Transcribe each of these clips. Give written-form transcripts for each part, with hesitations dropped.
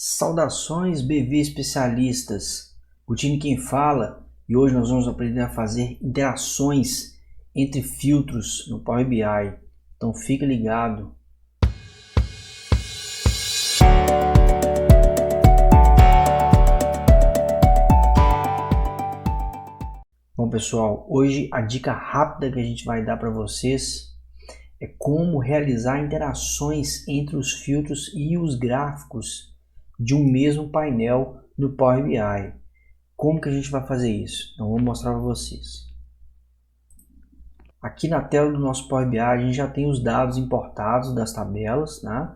Saudações BV especialistas, Coutinho quem fala, e hoje nós vamos aprender a fazer interações entre filtros no Power BI, então fica ligado. Bom pessoal, hoje a dica rápida que a gente vai dar para vocês é como realizar interações entre os filtros e os gráficos de um mesmo painel no Power BI. Como que a gente vai fazer isso? Então vou mostrar para vocês. Aqui na tela do nosso Power BI a gente já tem os dados importados das tabelas, né?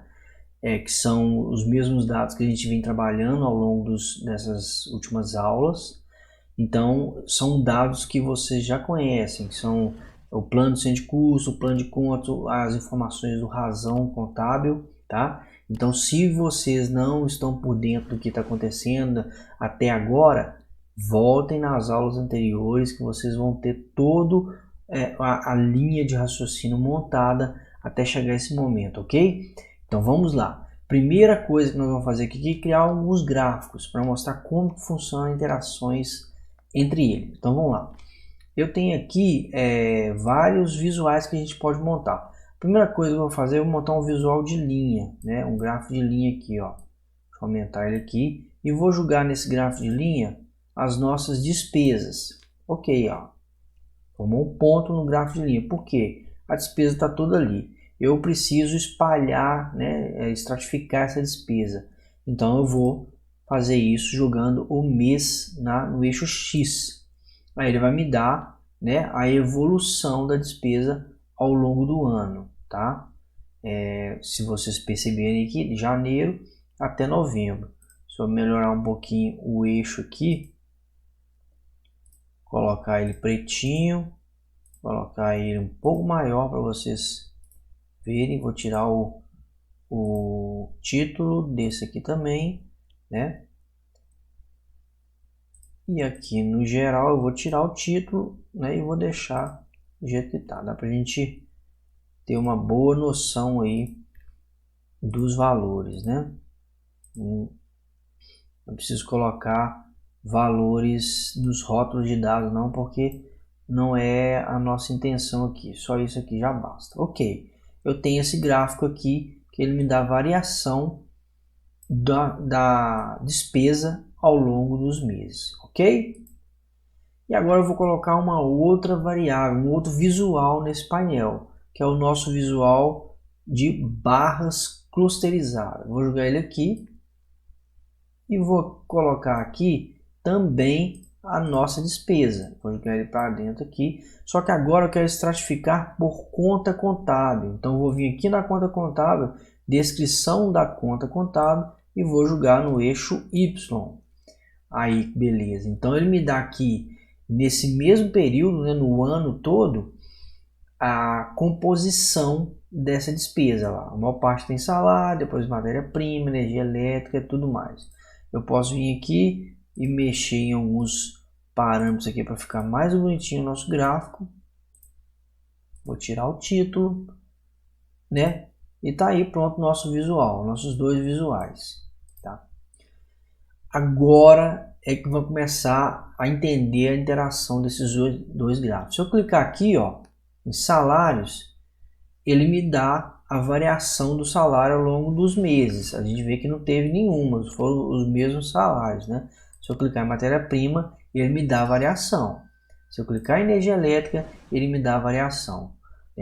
Que são os mesmos dados que a gente vem trabalhando ao longo dessas últimas aulas. Então são dados que vocês já conhecem, que são o plano de centro de custo, o plano de conta, as informações do razão contábil, tá? Então se vocês não estão por dentro do que está acontecendo até agora, voltem nas aulas anteriores que vocês vão ter todo a linha de raciocínio montada até chegar esse momento, ok? Então vamos lá. Primeira coisa que nós vamos fazer aqui é criar alguns gráficos para mostrar como funcionam interações entre eles. Então vamos lá. Eu tenho aqui vários visuais que a gente pode montar. A primeira coisa que eu vou fazer é montar um visual de linha, né? Um gráfico de linha aqui, ó. Deixa eu aumentar ele aqui e vou jogar nesse gráfico de linha as nossas despesas. Ok, ó. Formou um ponto no gráfico de linha. Por quê? A despesa está toda ali. Eu preciso espalhar, né? Estratificar essa despesa. Então eu vou fazer isso jogando o mês no eixo X. Aí ele vai me dar, né, a evolução da despesa ao longo do ano, tá? Se vocês perceberem aqui, de janeiro até novembro. Se eu melhorar um pouquinho o eixo aqui, colocar ele pretinho, colocar ele um pouco maior para vocês verem. Vou tirar o título desse aqui também, né? E aqui no geral eu vou tirar o título, né, e vou deixar do jeito que tá. Dá pra gente ter uma boa noção aí dos valores, né? Não preciso colocar valores nos rótulos de dados não, porque não é a nossa intenção aqui. Só isso aqui já basta. Ok, eu tenho esse gráfico aqui que ele me dá a variação da despesa ao longo dos meses, ok? E agora eu vou colocar uma outra variável, um outro visual nesse painel, que é o nosso visual de barras clusterizadas. Vou jogar ele aqui e vou colocar aqui também a nossa despesa. Vou jogar ele para dentro aqui, só que agora eu quero estratificar por conta contábil. Então eu vou vir aqui na conta contábil, descrição da conta contábil, e vou jogar no eixo Y. Aí, beleza. Então ele me dá aqui, nesse mesmo período, né, no ano todo, a composição dessa despesa lá. A maior parte tem salário, depois matéria-prima, energia elétrica e tudo mais. Eu posso vir aqui e mexer em alguns parâmetros aqui para ficar mais bonitinho o nosso gráfico. Vou tirar o título, né? E tá aí pronto o nosso visual, nossos dois visuais, tá? Agora é que vão começar a entender a interação desses dois gráficos. Se eu clicar aqui, ó, em salários, ele me dá a variação do salário ao longo dos meses. A gente vê que não teve nenhuma, foram os mesmos salários, né? Se eu clicar em matéria-prima, ele me dá a variação. Se eu clicar em energia elétrica, ele me dá a variação.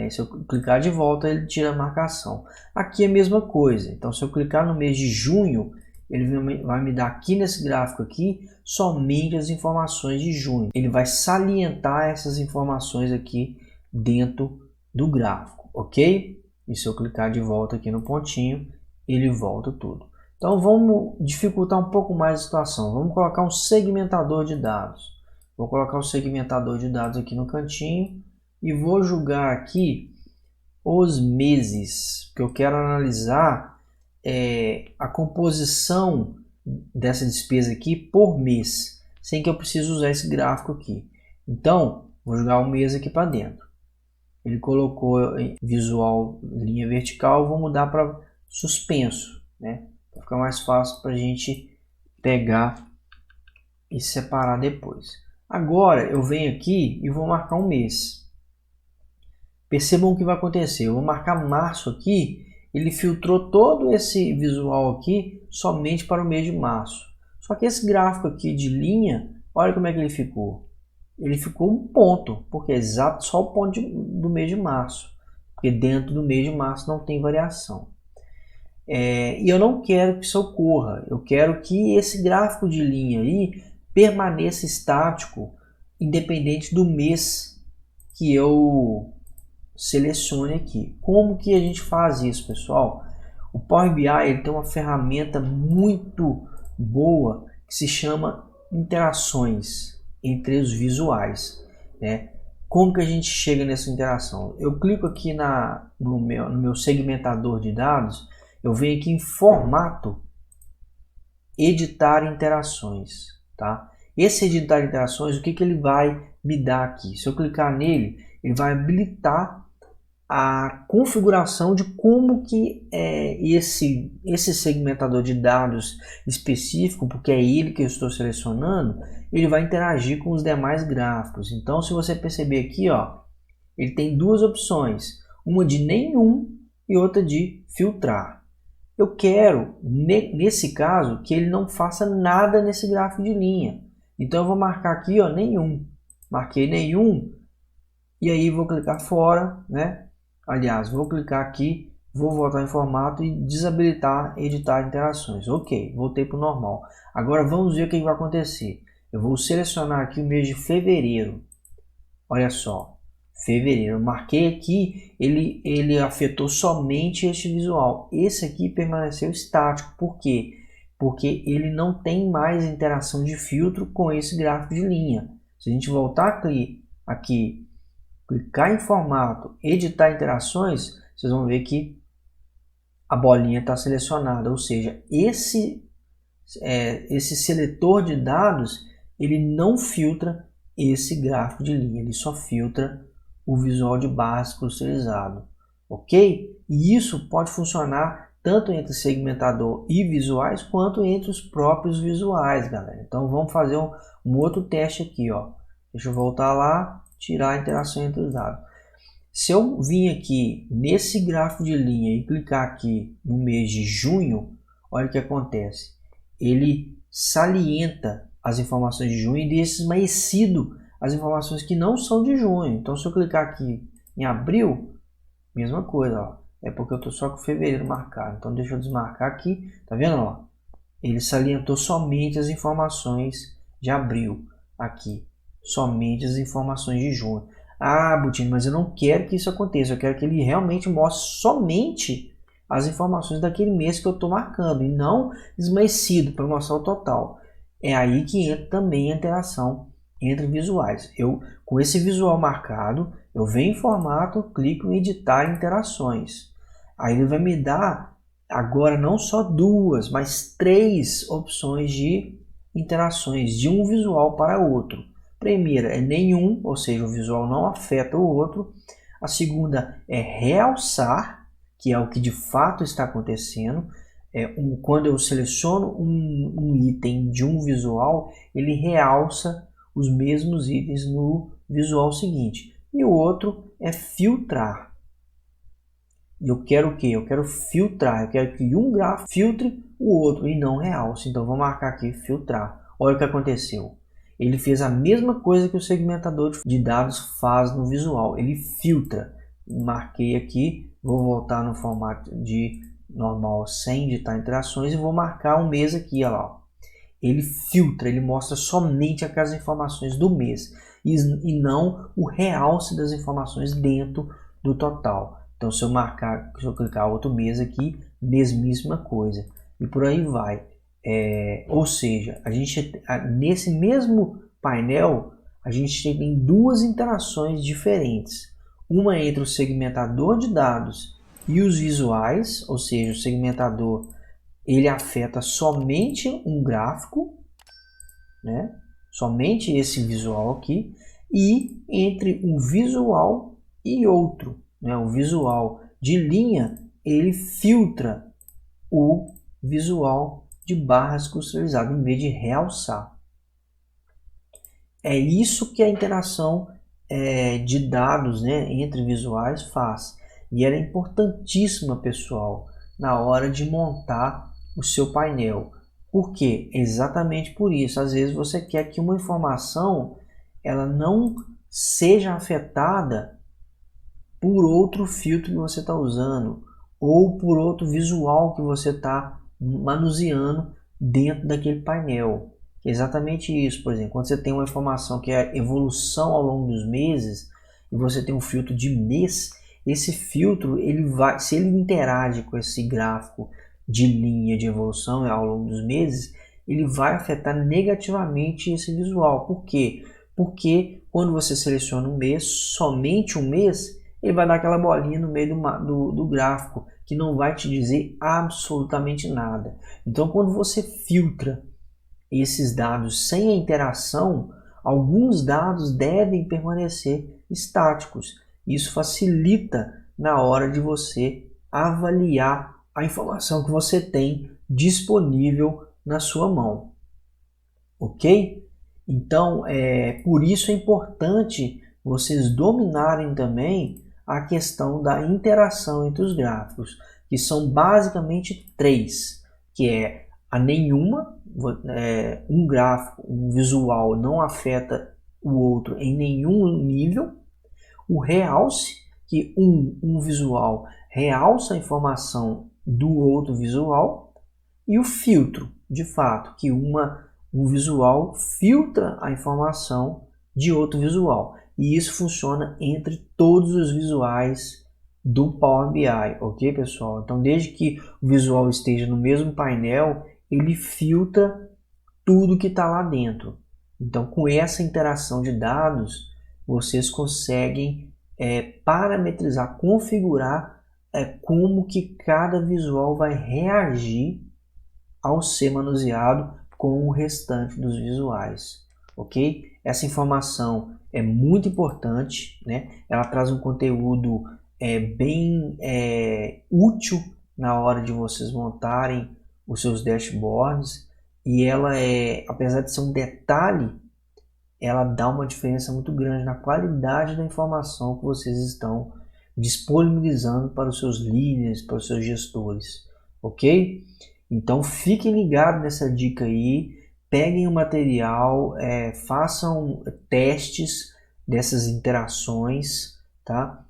Se eu clicar de volta, ele tira a marcação. Aqui é a mesma coisa. Então, se eu clicar no mês de junho, ele vai me dar aqui nesse gráfico aqui somente as informações de junho. Ele vai salientar essas informações aqui dentro do gráfico, ok? E se eu clicar de volta aqui no pontinho, ele volta tudo. Então vamos dificultar um pouco mais a situação. Vamos colocar um segmentador de dados. Vou colocar o segmentador de dados aqui no cantinho e vou jogar aqui os meses, que eu quero analisar a composição dessa despesa aqui por mês, sem que eu precise usar esse gráfico aqui. Então, vou jogar o mês aqui para dentro. Ele colocou visual linha vertical, vou mudar para suspenso, né? Fica mais fácil para a gente pegar e separar depois. Agora eu venho aqui e vou marcar um mês. Percebam o que vai acontecer. Eu vou marcar março aqui. Ele filtrou todo esse visual aqui somente para o mês de março. Só que esse gráfico aqui de linha, olha como é que ele ficou. Ele ficou um ponto, porque é exato só o ponto do mês de março. Porque dentro do mês de março não tem variação. E eu não quero que isso ocorra. Eu quero que esse gráfico de linha aí permaneça estático, independente do mês que eu selecione aqui. Como que a gente faz isso, pessoal? O Power BI ele tem uma ferramenta muito boa que se chama interações entre os visuais, né? Como que a gente chega nessa interação? Eu clico aqui no meu segmentador de dados, eu venho aqui em formato, editar interações, tá? Esse editar interações, o que ele vai me dar aqui? Se eu clicar nele, ele vai habilitar a configuração de como que esse segmentador de dados específico, porque é ele que eu estou selecionando, ele vai interagir com os demais gráficos. Então, se você perceber aqui, ó, ele tem duas opções, uma de nenhum e outra de filtrar. Eu quero, nesse caso, que ele não faça nada nesse gráfico de linha. Então, eu vou marcar aqui, ó, nenhum. Marquei nenhum e aí vou clicar fora, né? Aliás, vou clicar aqui, vou voltar em formato e desabilitar editar interações. Ok, voltei para o normal. Agora vamos ver o que vai acontecer. Eu vou selecionar aqui o mês de fevereiro. Olha só, fevereiro. Eu marquei aqui, ele afetou somente este visual. Esse aqui permaneceu estático. Por quê? Porque ele não tem mais interação de filtro com esse gráfico de linha. Se a gente voltar aqui, clicar em formato, editar interações, vocês vão ver que a bolinha está selecionada, ou seja, esse seletor de dados, ele não filtra esse gráfico de linha, ele só filtra o visual de barras clusterizado, ok? E isso pode funcionar tanto entre segmentador e visuais, quanto entre os próprios visuais, galera. Então vamos fazer um outro teste aqui, ó. Deixa eu voltar lá, tirar a interação entre os dados. Se eu vir aqui nesse gráfico de linha e clicar aqui no mês de junho, olha o que acontece. Ele salienta as informações de junho e deixa esmaecido as informações que não são de junho. Então, se eu clicar aqui em abril, mesma coisa, ó. É porque eu estou só com fevereiro marcado. Então, deixa eu desmarcar aqui. Tá vendo? Ó? Ele salientou somente as informações de abril aqui. Somente as informações de junho. Ah, Butini, mas eu não quero que isso aconteça. Eu quero que ele realmente mostre somente as informações daquele mês que eu estou marcando. E não esmaecido para mostrar o total. É aí que entra também a interação entre visuais. Com esse visual marcado, eu venho em formato, clico em editar interações. Aí ele vai me dar agora não só duas, mas 3 opções de interações de um visual para outro. Primeira é nenhum, ou seja, o visual não afeta o outro. A segunda é realçar, que é o que de fato está acontecendo. Quando eu seleciono um item de um visual, ele realça os mesmos itens no visual seguinte. E o outro é filtrar. E eu quero o quê? Eu quero filtrar. Eu quero que um gráfico filtre o outro e não realce. Então vou marcar aqui filtrar. Olha o que aconteceu. Ele fez a mesma coisa que o segmentador de dados faz no visual. Ele filtra. Marquei aqui, vou voltar no formato de normal sem editar interações e vou marcar um mês aqui, olha lá. Ele filtra, ele mostra somente aquelas informações do mês e não o realce das informações dentro do total. Então se eu clicar outro mês aqui, mesmíssima coisa. E por aí vai. Ou seja, nesse mesmo painel, a gente tem duas interações diferentes. Uma entre o segmentador de dados e os visuais, ou seja, o segmentador ele afeta somente um gráfico, né? Somente esse visual aqui, e entre um visual e outro, né? O visual de linha, ele filtra o visual de barras clusterizadas, em vez de realçar. É isso que a interação de dados, né, entre visuais faz. E ela é importantíssima, pessoal, na hora de montar o seu painel. Por quê? Exatamente por isso. Às vezes você quer que uma informação ela não seja afetada por outro filtro que você está usando ou por outro visual que você está manuseando dentro daquele painel. É exatamente isso. Por exemplo, quando você tem uma informação que é evolução ao longo dos meses e você tem um filtro de mês, esse filtro, ele vai, se ele interage com esse gráfico de linha de evolução ao longo dos meses, ele vai afetar negativamente esse visual. Por quê? Porque quando você seleciona um mês, somente um mês, ele vai dar aquela bolinha no meio do gráfico, que não vai te dizer absolutamente nada. Então, quando você filtra esses dados sem a interação, alguns dados devem permanecer estáticos. Isso facilita na hora de você avaliar a informação que você tem disponível na sua mão. Ok? Então, por isso é importante vocês dominarem também a questão da interação entre os gráficos, que são basicamente três, que é a nenhuma, um gráfico, um visual não afeta o outro em nenhum nível, o realce, que um visual realça a informação do outro visual, e o filtro, de fato, que um visual filtra a informação de outro visual. E isso funciona entre todos os visuais do Power BI, ok, pessoal? Então, desde que o visual esteja no mesmo painel, ele filtra tudo que está lá dentro. Então, com essa interação de dados, vocês conseguem parametrizar, configurar como que cada visual vai reagir ao ser manuseado com o restante dos visuais, ok? Essa informação é muito importante, né? Ela traz um conteúdo bem útil na hora de vocês montarem os seus dashboards, e ela apesar de ser um detalhe, ela dá uma diferença muito grande na qualidade da informação que vocês estão disponibilizando para os seus líderes, para os seus gestores, ok? Então fiquem ligados nessa dica aí, peguem o material, façam testes dessas interações, tá?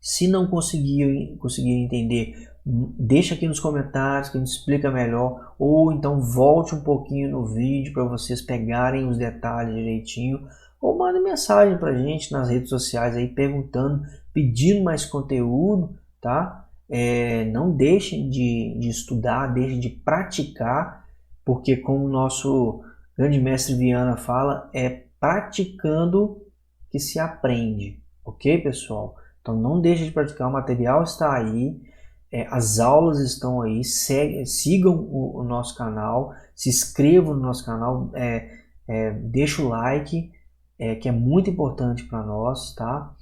Se não conseguir entender, deixa aqui nos comentários que a gente explica melhor, ou então volte um pouquinho no vídeo para vocês pegarem os detalhes direitinho, ou mande mensagem para a gente nas redes sociais aí perguntando, pedindo mais conteúdo, tá? Não deixem de estudar, deixem de praticar, porque como o nosso grande mestre Viana fala, é praticando que se aprende, ok, pessoal? Então não deixe de praticar, o material está aí, as aulas estão aí, sigam o nosso canal, se inscrevam no nosso canal, deixa o like, que é muito importante para nós, tá?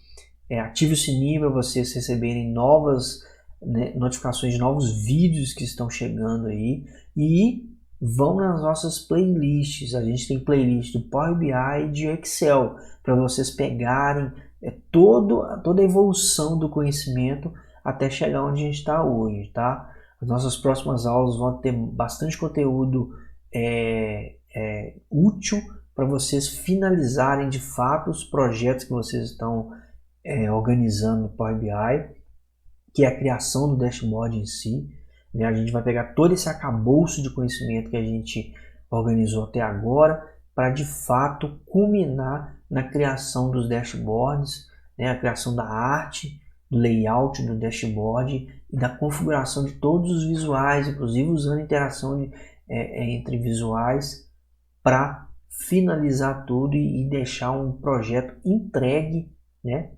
Ative o sininho para vocês receberem novas notificações de novos vídeos que estão chegando aí, e vão nas nossas playlists. A gente tem playlist do Power BI e de Excel para vocês pegarem toda a evolução do conhecimento até chegar onde a gente está hoje, tá? As nossas próximas aulas vão ter bastante conteúdo útil para vocês finalizarem de fato os projetos que vocês estão organizando no Power BI, que é a criação do dashboard em si, né? A gente vai pegar todo esse arcabouço de conhecimento que a gente organizou até agora para de fato culminar na criação dos dashboards, né? A criação da arte, do layout do dashboard e da configuração de todos os visuais, inclusive usando interação entre visuais para finalizar tudo e deixar um projeto entregue, né?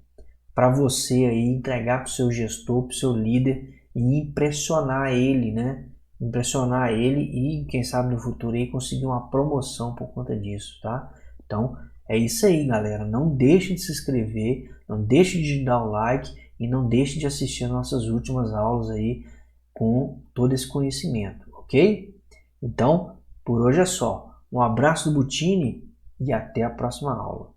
Para você aí entregar para o seu gestor, para o seu líder e impressionar ele, né? Impressionar ele e quem sabe no futuro aí conseguir uma promoção por conta disso, tá? Então é isso aí, galera. Não deixe de se inscrever, não deixe de dar o like e não deixe de assistir as nossas últimas aulas aí com todo esse conhecimento, ok? Então, por hoje é só. Um abraço do Butini e até a próxima aula.